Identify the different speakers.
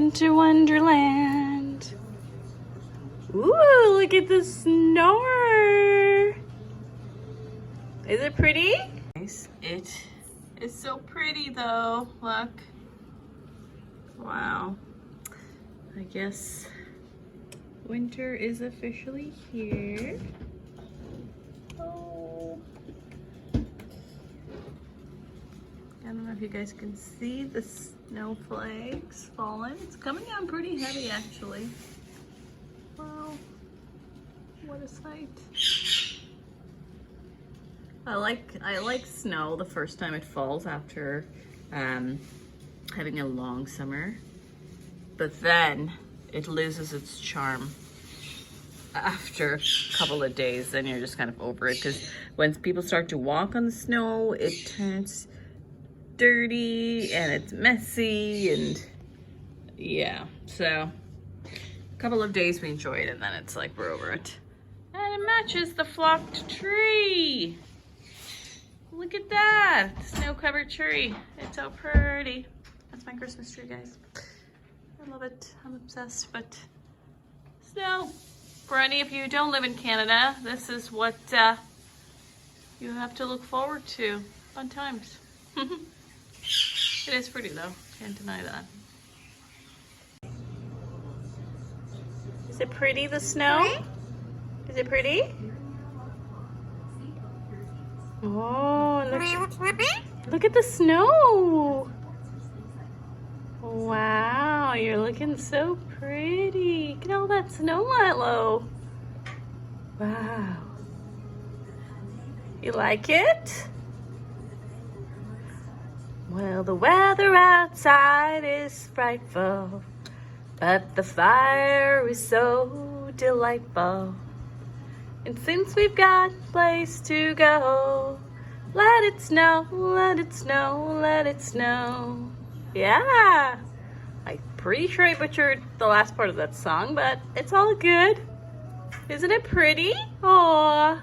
Speaker 1: Winter Wonderland. Ooh, look at the snow. Is it pretty? Nice. It is so pretty though. Look. Wow. I guess winter is officially here. Oh. I don't know if you guys can see the snowflakes falling. It's coming down pretty heavy actually. Wow. What a sight. I like snow the first time it falls after having a long summer, but then it loses its charm after a couple of days. Then you're just kind of over it, because when people start to walk on the snow, it turns dirty and it's messy, and yeah, so a couple of days we enjoy it and then it's like we're over it. And it matches the flocked tree. Look at that, snow-covered tree. It's so pretty. That's my Christmas tree, guys. I love it. I'm obsessed. But snow. For any of you who don't live in Canada, this is what you have to look forward to. Fun times. It is pretty though. Can't deny that. Is it pretty, the snow? Is it pretty? Oh, look at the snow. Wow, you're looking so pretty. Look at all that snow, Milo. Wow. You like it? Well, the weather outside is frightful, but the fire is so delightful. And since we've got a place to go, let it snow, let it snow, let it snow. Yeah, I'm pretty sure I butchered the last part of that song, but it's all good. Isn't it pretty? Aww.